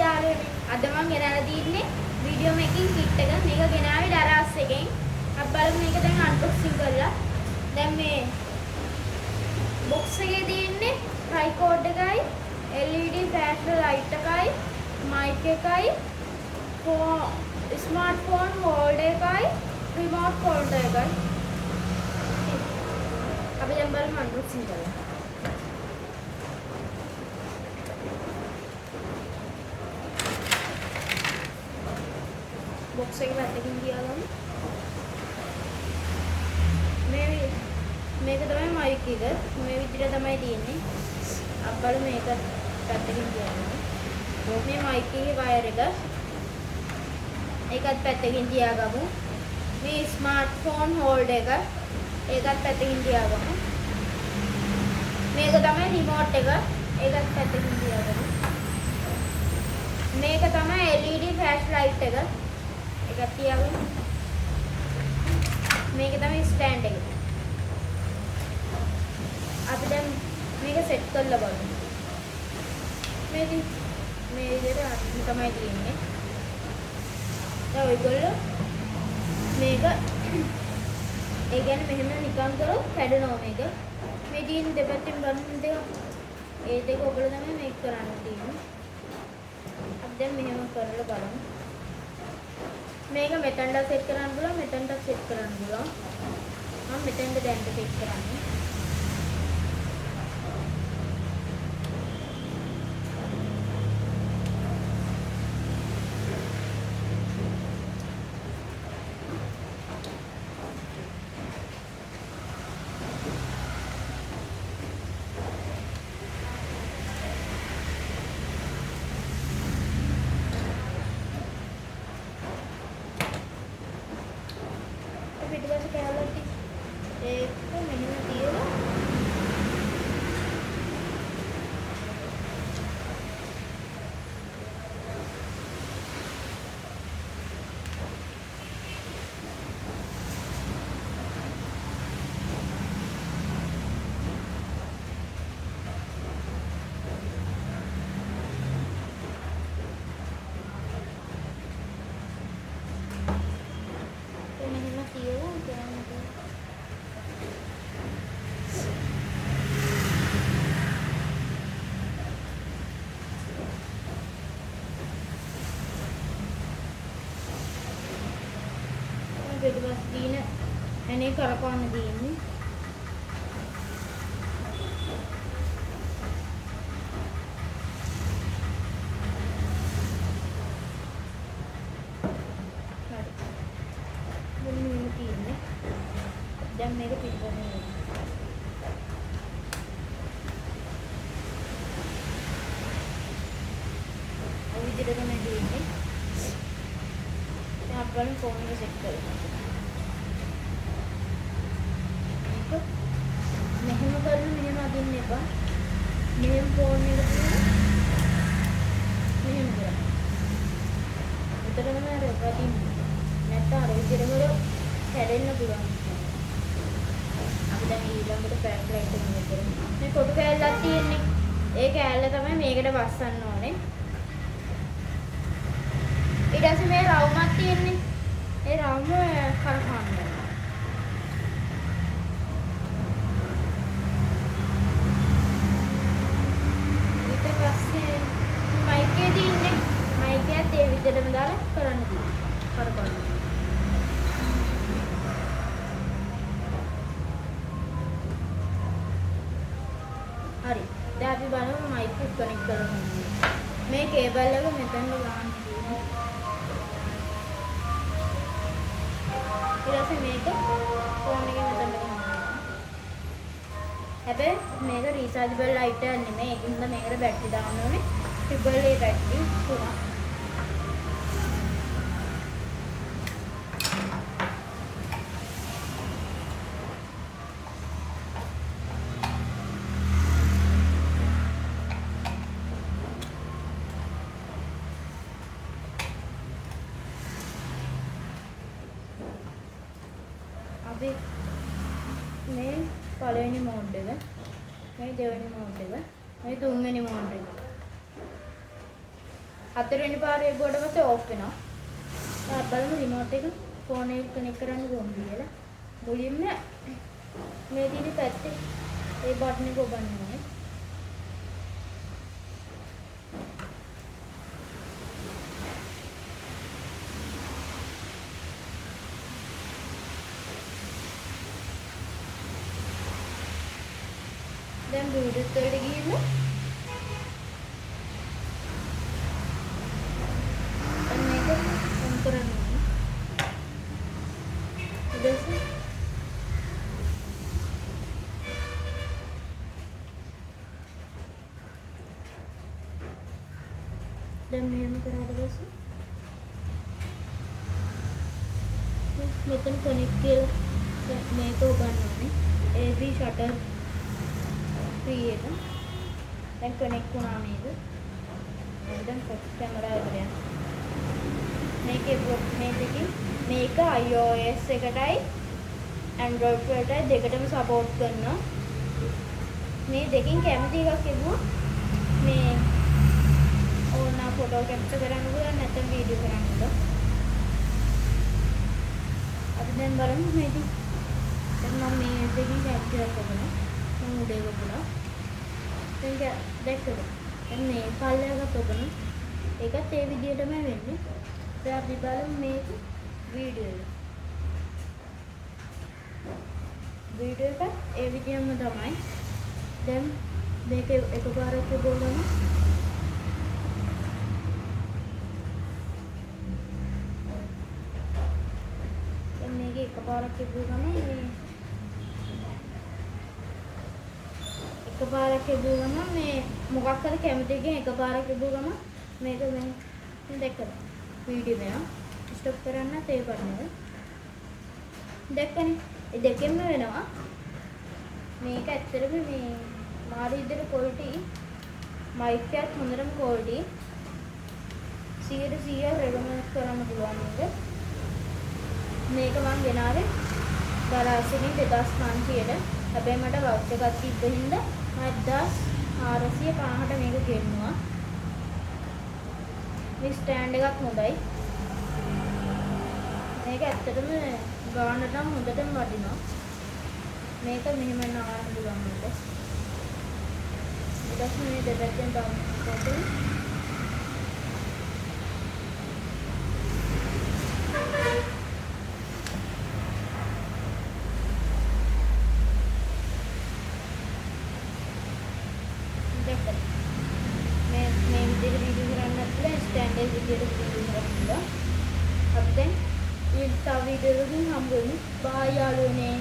යාළුවනේ අද මම ගෙනල්ලා තින්නේ වීඩියෝ මේකින් කිට් එක. මේක ගෙනාවේ ඩරාස් එකෙන්. අපි බලමු මේක දැන් අන්බොක්සින් කරලා. දැන් මේ බොක්ස් එකේ තියෙන්නේ ට්‍රයිපෝඩ් එකයි, LED ෆ්ලෑෂ් ලයිට් එකයි, මයික් එකයි, ස්මාර්ට්ෆෝන් හෝල්ඩර් එකයි, රිමෝට් කන්ට්‍රෝලර් එකයි. අපි දැන් බලමු අන්බොක්සින් කරලා. बॉक्स के बाद लेकिन दिया हम मैं तो मैं माइक इधर मैं इधर तो मैं दिए नहीं अब बल मैं कर पैकेजिंग दिया वो मैं माइक की वायर इधर एक आध पैकेजिंग दिया गया मैं स्मार्टफोन होल्डर का एक आध पैकेजिंग दिया गया मैं तो मैं रिमोट का एक आध पैकेजिंग दिया गया मैं तो मैं LED फ्लैश लाइट का එකක් තියාගෙන මේක තමයි ස්ටෑන්ඩ් එක. අපි දැන් මේක සෙට් කරලා බලමු. මේ විදිහට අන්න තමයි තියෙන්නේ. දැන් ඔයගොල්ලෝ මේක ඒ කියන්නේ මෙහෙම නිකන් කරොත් කැඩෙනවා මේක. මේ තියෙන දෙපැත්තෙන් බටන් දෙක ඒ දෙක ඔයගොල්ලෝ තමයි මේක කරන්න තියෙන්නේ. අපි දැන් මෙහෙම කරලා බලමු. මේක මෙතනට සෙට් කරන්න පුළුවන් මෙතනට සෙට් කරන්න පුළුවන් මම මෙතනට දැන් සෙට් කරන්නේ ඊට පස්සේ කැලලටි ඒක මෙහෙම තියලා ඊට පස්සේ දින එනේ කරකවන්න දෙන්නේ හරි මෙන්න තියෙන්නේ දැන් මේක පිටවෙන්නේ ඔය විදිහට තමයි දෙන්නේ දැන් අපේ ෆෝන් එක සෙට් කරලා මෙහෙම කරලා මෙහෙම අදින්න එපා. මෙහෙම ෆෝන් එක තියලා මෙහෙම කරා. උතරම නේද වදින්න. නැත්නම් අර විදිහටම කැඩෙන්න පුළුවන්. අපි දැන් ඊළඟට ෆ්ලෑෂ් ලයිට් එක මෙහෙම කරමු. මේ පොඩු කෑල්ලක් තියෙන්නේ. ඒ කෑල්ල තමයි මේකට වස්සන්න ඕනේ. ඊට පස්සේ මේ රවුමක් තියෙන්නේ. ඒ රවුම කරකවන්න. විදිහටම දාලා කරන්න තියෙනවා. කරකවන්න. හරි. දැන් අපි බලමු මයික් එක කනෙක්ට් කරගන්න. මේ කේබල් එක මෙතන දාන්න තියෙනවා. ඊට පස්සේ මේක ෆෝන් එකේ මෙතන දාන්න. හැබැයි මේක රීචාර්ජබල් ලයිට් එක නෙමෙයි. ඒකින්ද මේකට බැටරි දාන්න ඕනේ. ට්‍රිපල් A බැටරි 3ක්. අපි මේ පළවෙනි මෝඩ් එක, මේ දෙවෙනි මෝඩ් එක, මේ තුන්වෙනි මෝඩ් එක. හතරවෙනි පාරේ ගොඩ පස්සේ ඕෆ් වෙනවා. දැන් බලමු රිමෝට් එක ෆෝන් එක කනෙක්ට් කරන්න කොහොමද කියලා. මුලින්ම මේ තියෙන පැත්තේ ඒ බටන් එක ඔබන්න ඕනේ. දැන් බ්ලූටූත් වලට ගිහින් දැන් මේක ඔන් කරන්න ඕනේ. ඊට පස්සේ දැන් මෙහෙම කරාට පස්සේ මෙතන කනෙක්ට් කියලා මේක ඔබන්න ඕනේ. AB shutter free එක. දැන් කනෙක්ට් වුණා මේක. දැන් කැමරා එකට යන්න. මේකේ දෙකකින් මේක iOS එකටයි Android වලටයි දෙකටම සපෝට් කරනවා. මේ දෙකෙන් කැමති එකක් එමුවා මේ ඕන ෆොටෝ කැප්චර් කරන්න පුළුවන් නැත්නම් වීඩියෝ කරන්න පුළුවන්. අපි දැන් බලමු මේක. දැන් මම මේ දෙකෙන් කැප්චර් කරනවා. මම උඩේ ගොඩලා. දැන් දැක්කද? දැන් මේ පල්ලෙහාට ඔබන. ඒකත් ඒ විදිහටම වෙන්නේ. දැන් අපි බලමු මේක වීඩියෝ එක. වීඩියෝ එක ඒ විදිහම තමයි. දැන් මේක එකපාරක් තිබුණාම දැන් මේක එකපාරක් තිබුණාම මේ මොකක් හරි කැමති එකකින් එකපාරක් තිබුණාම මේක මේ දැක්කද වීඩියෝ එක ස්ටොප් කරන්න තේ කරනවා දැක්කනේ ඒ දෙකෙන්ම වෙනවා මේක ඇත්තටම මේ මාර විදිහට ක්වොලිටි මයික් එකත් හොඳටම ක්වොලිටි 100% රෙකමන්ඩ් කරන්න පුළුවන් මේක මම ගෙනාවේ ගරාසිනේ 2500ට හැබැයි මට වවුචර් එකක් තිබ්බ හින්දා 1450ට මේක ගෙන්නුවා මේ ස්ටෑන්ඩ් එකත් හොඳයි මේක ඇත්තටම ගානට නම් හොඳටම වටිනවා මේක මෙහෙම නාන්න පුළුවන් නේද ඊට මේ දෙපැත්තෙන් දාන්න මේ විදිහට වීඩියෝ කරන්නත් පුළුවන් ස්ටෑන්ඩර්ඩ් විදිහට වීඩියෝ කරන්න පුළුවන් අපි දැන් ඊට තව වීඩියෝ එකකින් හම්බ වෙමු බායි යාළුවනේ